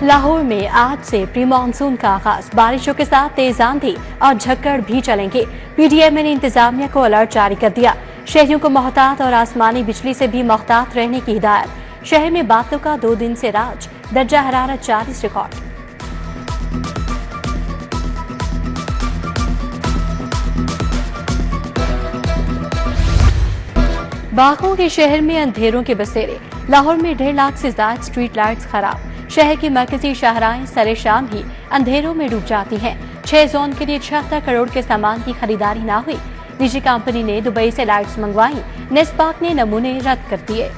लाहौर में आज से प्री मानसून का आगाज, बारिशों के साथ तेज आंधी और झक्कड़ भी चलेंगे। पीडीएमए ने इंतजामिया को अलर्ट जारी कर दिया। शहरियों को मोहतात और आसमानी बिजली से भी मोहतात रहने की हिदायत। शहर में बादलों का 2 दिन से राज, दर्जा हरारत 40 रिकॉर्ड। बागों के शहर में अंधेरों के बसेरे। लाहौर में 1.5 लाख से ज्यादा स्ट्रीट लाइट्स खराब। शहर की मरकजी शाहराहें सरे शाम ही अंधेरों में डूब जाती हैं। 6 जोन के लिए 76 करोड़ के सामान की खरीदारी ना हुई। निजी कंपनी ने दुबई से लाइट्स मंगवाई, नेस्पाक ने नमूने रद्द कर दिए।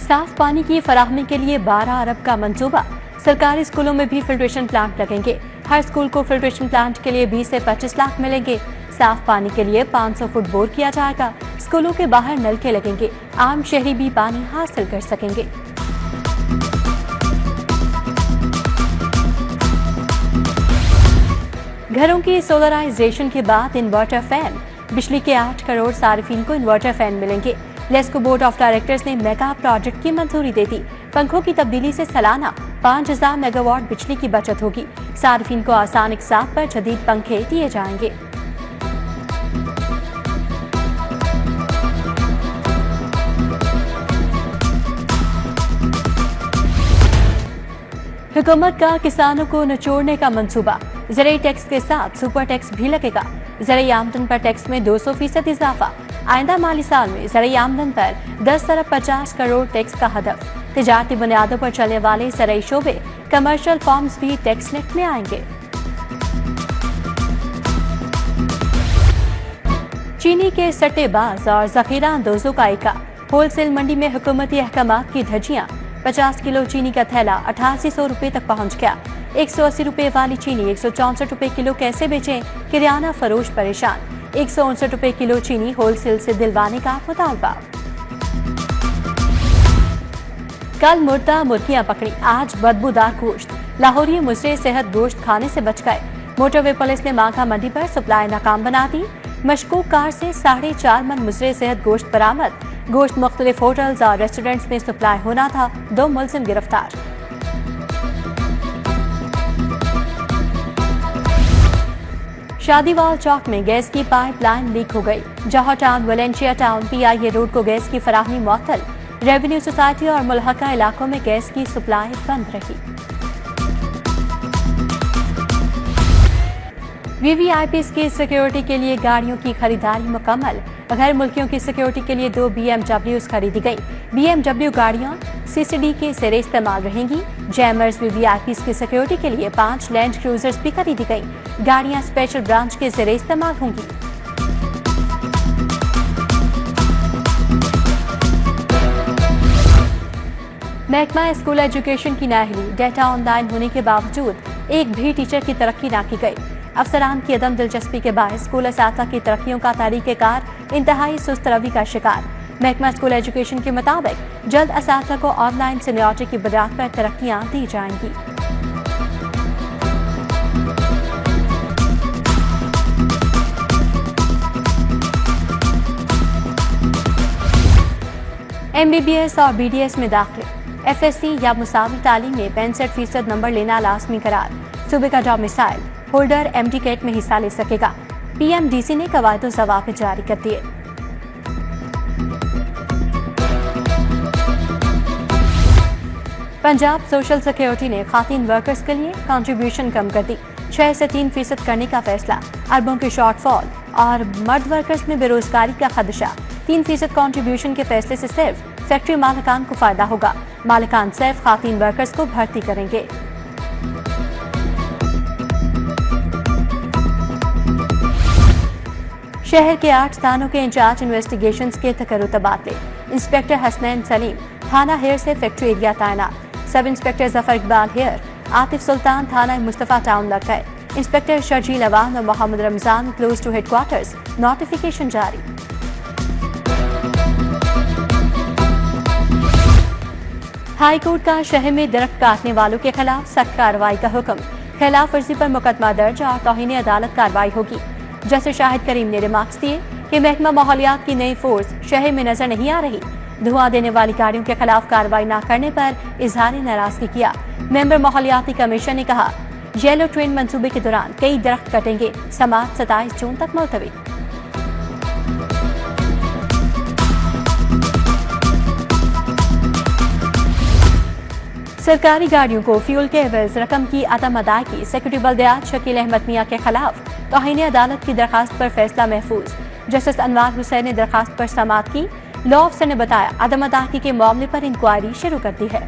साफ पानी की फराहमी के लिए 12 अरब का मंसूबा। सरकारी स्कूलों में भी फिल्ट्रेशन प्लांट लगेंगे। हर स्कूल को फिल्ट्रेशन प्लांट के लिए 20 से 25 लाख मिलेंगे। साफ पानी के लिए 500 फुट बोर किया जाएगा। स्कूलों के बाहर नलके लगेंगे। आम शहरी भी पानी हासिल कर सकेंगे। घरों की सोलराइजेशन के बाद इन्वर्टर फैन। बिजली के 8 करोड़ सार्फिन को इन्वर्टर फैन मिलेंगे। लेस्को बोर्ड ऑफ डायरेक्टर्स ने मेगा प्रोजेक्ट की मंजूरी दे दी। पंखों की तब्दीली से सालाना 5000 मेगावाट बिजली की बचत होगी। सार्फिन को आसान इकसात पर जदीद पंखे दिए जाएंगे। हुकूमत का किसानों को निचोड़ने का मंसूबा। ज़राई टैक्स के साथ सुपर टैक्स भी लगेगा। ज़राई आमदन पर टैक्स में 200% इजाफा। आइंदा माली साल में ज़राई आमदन पर 10 अरब 50 करोड़ टैक्स का हदफ। तिजारती बुनियादों पर चलने वाले ज़राई शोबे, कमर्शियल फॉर्म्स भी टैक्स नेट में आएंगे। चीनी के सट्टेबाज और जखीरा अंदोजों का एका। होलसेल मंडी में हुकूमती अहकामात की धज्जियां। 50 किलो चीनी का थैला 8800 रुपए तक पहुंच गया। 180 रुपए वाली चीनी 164 रुपए किलो कैसे बेचें? किराना फरोश परेशान। 159 रुपए किलो चीनी होलसेल से दिलवाने का मुतालबा। कल मुर्दा मुर्गियां पकड़ी, आज बदबूदार गोश्त। लाहौरी मुजरे सेहत गोश्त खाने से बच गए। मोटरवे पुलिस ने मांगा मंडी पर सप्लाई नाकाम बना दी। मशकूक कार से 4.5 मन मुजरे सेहत गोश्त बरामद। गोश्त मुख्तलिफ होटल्स और रेस्टोरेंट्स में सप्लाई होना था। 2 मुलजिम गिरफ्तार। शादीवाल चौक में गैस की पाइपलाइन लीक हो गई। जौहर town, Valencia town, PIA road को गैस की फराहमी मुअत्तल। रेवेन्यू सोसाइटी और मुल्हका इलाकों में गैस की सप्लाई बंद रही। VVIPs की सिक्योरिटी के लिए गाड़ियों की खरीदारी मुकम्मल। गैर मुल्कियों की सिक्योरिटी के लिए 2 BMWs खरीदी गई। BMW गाड़ियां CCD के ज़रिए इस्तेमाल रहेंगी। जैमर्स VVIPs की सिक्योरिटी के लिए 5 लैंड क्रूजर्स भी खरीदी गई। गाड़ियां स्पेशल ब्रांच के ज़रिए इस्तेमाल होंगी। महकमा स्कूल एजुकेशन की नाअहली। डेटा ऑनलाइन होने के बावजूद एक भी टीचर की तरक्की ना की गई। अफसरान की अदम दिलचस्पी के बाद स्कूल असातिज़ा की तरक्कियों का तरीक़ेकार इंतहाई सुस्त रवि का शिकार। महकमा स्कूल एजुकेशन के मुताबिक जल्द असातिज़ा को ऑनलाइन सीनियरिटी की बुनियाद पर तरक्कियां दी जाएंगी। MBBS और BDS में दाखिले। FSC या मुसावी तालीम में 65% नंबर लेना लाजमी करार। सूबे का डोमिसाइल होल्डर MD कैट में हिस्सा ले सकेगा। PMDC ने कवायद ज़वाबित जारी कर दिए। पंजाब सोशल सिक्योरिटी ने खातीन वर्कर्स के लिए कंट्रीब्यूशन कम कर दी। 6 से 3% करने का फैसला। अरबों के शॉर्टफॉल और मर्द वर्कर्स में बेरोजगारी का खदशा। 3% कंट्रीब्यूशन के फैसले से सिर्फ फैक्ट्री मालिकान को फायदा होगा। मालिकान सिर्फ खातीन वर्कर्स को भर्ती करेंगे। शहर के 8 थानों के इंचार्ज इन्वेस्टिगेशंस के तकर्रुर तबादले। इंस्पेक्टर हसनैन सलीम थाना हेयर से फैक्ट्री एरिया तैनात। सब इंस्पेक्टर जफर इकबाल हेयर, आतिफ सुल्तान थाना मुस्तफा टाउन लग गए। इंस्पेक्टर शर्जील अवान और Mohammad Ramzan close to headquarters. Notification जारी। हाई कोर्ट का शहर में दरख्त काटने वालों के खिलाफ सख्त कार्रवाई का हुक्म। खिलाफ वर्जी पर मुकदमा दर्ज और तौहीन अदालत कार्रवाई होगी। जस्टिस शाहिद करीम ने रिमार्क्स दिए कि कि महकमा माहौलियात की नई फोर्स शहर में नजर नहीं आ रही। धुआं देने वाली गाड़ियों के खिलाफ कार्रवाई न करने पर इजहार नाराजगी किया। मेंबर माहौलियाती कमीशन ने कहा, येलो ट्रेन मंसूबे के दौरान कई दरख्त कटेंगे। समाअत 27 जून तक मुलतवी। सरकारी गाड़ियों को फ्यूल के एवज रकम की अदम अदायगी। सेक्रेटरी बल्दियात शकील अहमद मियां के खिलाफ तौहीन अदालत की दरखास्त पर फैसला महफूज। जस्टिस अनवार हुसैन ने दरखास्त पर समाअत की। लॉ अफसर ने बताया, अदम अदायगी के मामले पर इंक्वायरी शुरू कर दी है।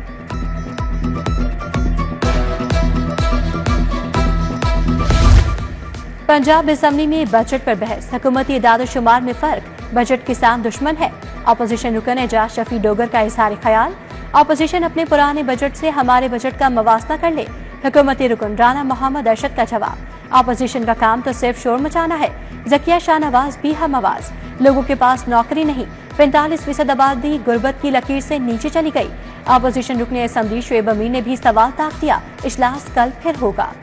पंजाब असेंबली में बजट पर बहस। हुकूमती इदाद-ओ-शुमार में फर्क, बजट किसान दुश्मन है। अपोजिशन रुकन एजाज शफी डोगर का इजहार ख्याल, अपोजिशन अपने पुराने बजट से हमारे बजट का मवासना कर ले। हुकूमती रुकन राना मोहम्मद अरशद का जवाब, अपोजिशन का काम तो सिर्फ शोर मचाना है। जकिया शाहनवाज भी हम आवाज, लोगों के पास नौकरी नहीं। 45% आबादी गुर्बत की लकीर से नीचे चली गई। अपोजिशन रुकन असेंबली शुएब अमीन ने भी सवाल ताक दिया। इजलास कल फिर होगा।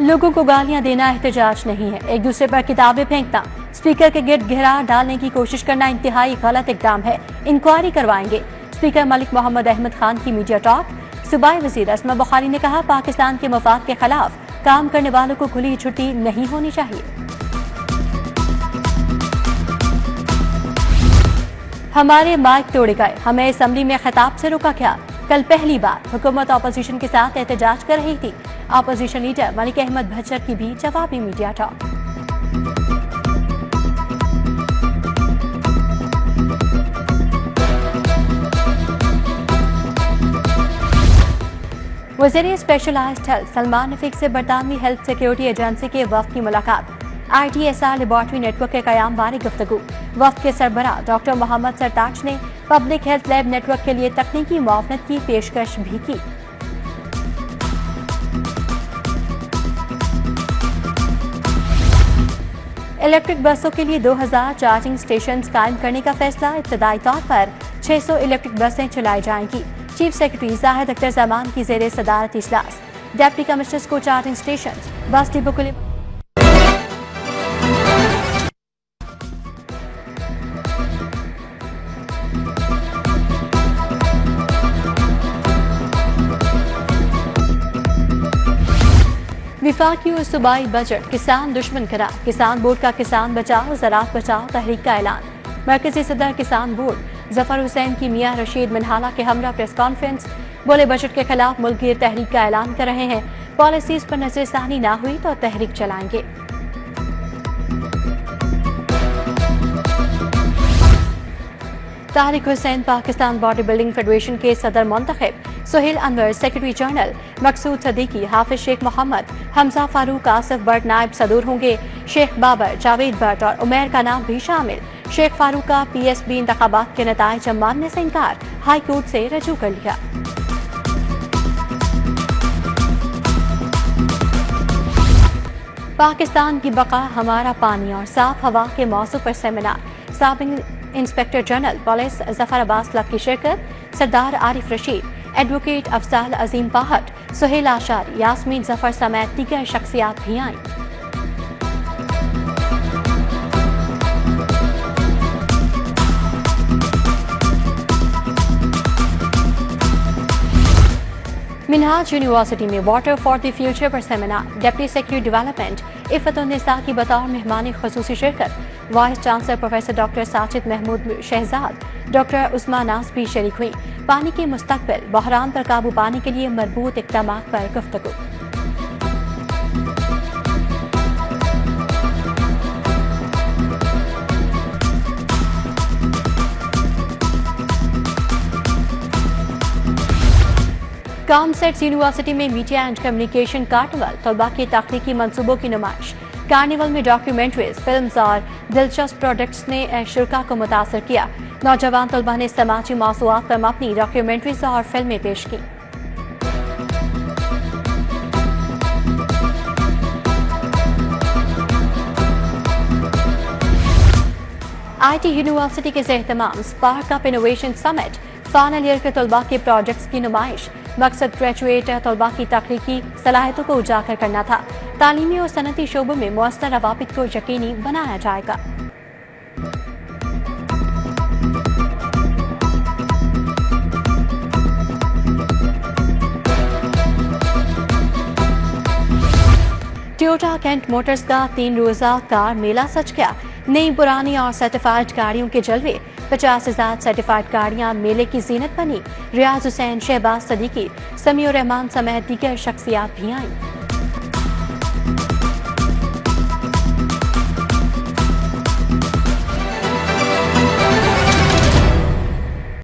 लोगों को गालियां देना एहतजाज नहीं है, एक दूसरे पर किताबें फेंकना, स्पीकर के गिर्द घेरा डालने की कोशिश करना इंतहाई गलत इकदाम है। इंक्वायरी करवाएंगे। स्पीकर मलिक मोहम्मद अहमद खान की मीडिया टॉक। सूबाई वजीर अस्मा बुखारी ने कहा, पाकिस्तान के मफाद के खिलाफ काम करने वालों को खुली छुट्टी नहीं होनी चाहिए। हमारे माइक तोड़े गए, हमें असेंबली में खिताब से रोका गया। कल पहली बार हुकूमत अपोजिशन के साथ एहतजाज कर रही थी। अपोजिशन लीडर मलिक अहमद भच्चर की भी जवाबी मीडिया टॉक। वज़ीर स्पेशलाइज्ड हेल्थ सलमान रफीक से बरतानवी हेल्थ सिक्योरिटी एजेंसी के वफ्द की मुलाकात। ITSR लेबॉर्ट्री नेटवर्क के कयाम बारे गुफ्तगू। वफ्द के सरबराह डॉक्टर मोहम्मद सरताज ने पब्लिक हेल्थ लैब नेटवर्क के लिए तकनीकी मुआवनत की पेशकश भी की। इलेक्ट्रिक बसों के लिए 2000 चार्जिंग स्टेशन कायम करने का फैसला। इब्तदाई तौर पर 600 इलेक्ट्रिक बसें चलाई जाएंगी। चीफ सेक्रेटरी जाहिद अख्तर जमान की जेर सदारत इजलास। डिप्टी कमिश्नर्स को चार्जिंग स्टेशन, बस डिपो के लिए विफाकी और सूबाई बजट किसान दुश्मन करार। किसान बोर्ड का किसान बचाओ ज़राअत बचाओ तहरीक का ऐलान। मरकजी सदर किसान बोर्ड जफर हुसैन की मियां रशीद मिनहाला के हमरा प्रेस कॉन्फ्रेंस। बोले, बजट के खिलाफ मुल्कियत तहरीक का ऐलान कर रहे हैं। पॉलिसीज पर नजरसानी ना हुई तो तहरीक चलाएंगे। Tariq Hussain Pakistan body building federation के सदर मुंतखब। Sohail Anwar secretary general. मकसूद सदीकी, हाफिज शेख मोहम्मद, हमजा फारूक, आसिफ भट्ट नायब सदूर होंगे। शेख बाबर, जावेद भट्ट और उमैर का नाम भी शामिल। शेख फारूक का PSB इंतखाबात के नताइज मानने से इनकार, हाई कोर्ट से रजू कर लिया। पाकिस्तान की बका हमारा पानी और साफ हवा के मौजू पर सेमिनार। साबिक inspector general police Zafar Abbas Luk की शिरकत। सरदार आरिफ रशीद, एडवोकेट अफजाल अजीम पाहट, सुहेल आशारी, यास्मीन जफर समेत दीगर शख्सियात भी आईं। मिनहाज यूनिवर्सिटी में वाटर फॉर द फ्यूचर पर seminar. Deputy secretary development Iffatunnisa की बतौर मेहमान खुसूसी शिरकत। Vice chancellor professor doctor Sajid Mahmood Shahzad, doctor Usma Naz भी शरीक हुई। पानी के मुस्तकबिल, बहरान पर काबू पाने के लिए मरबूत इक़दाम पर गुफ्तगू। कॉमसेट्स यूनिवर्सिटी में मीडिया एंड कम्युनिकेशन कार्निवल, तलबा के तकनीकी मंसूबों की नुमाइश। कार्निवल में डॉक्यूमेंट्रीज, फिल्म्स और दिलचस्प प्रोडक्ट्स ने शुरा को मुतासर किया। नौजवान तलबा ने समाजी मौज़ूआत पर मबनी डॉक्यूमेंट्रीज और फिल्में पेश की। IT यूनिवर्सिटी के एहतमाम spark up innovation summit, final year के तलबा के प्रोजेक्ट्स की नुमाइश। मकसद ग्रेजुएट तलबा की तख्लीकी सलाहियतों को उजागर करना था। तालीमी और सनती शोबों में मुअस्सर रवाबित को यकीनी बनाया जाएगा। टोयोटा कैंट मोटर्स का 3 रोजा कार मेला सज गया। नई, पुरानी और सर्टिफाइड गाड़ियों के जलवे। 50,000 सर्टिफाइड गाड़ियां मेले की जीनत बनी। रियाज हुसैन, शहबाज सदीकी, समीउर रहमान समेत दीगर शख्सियात भी आईं।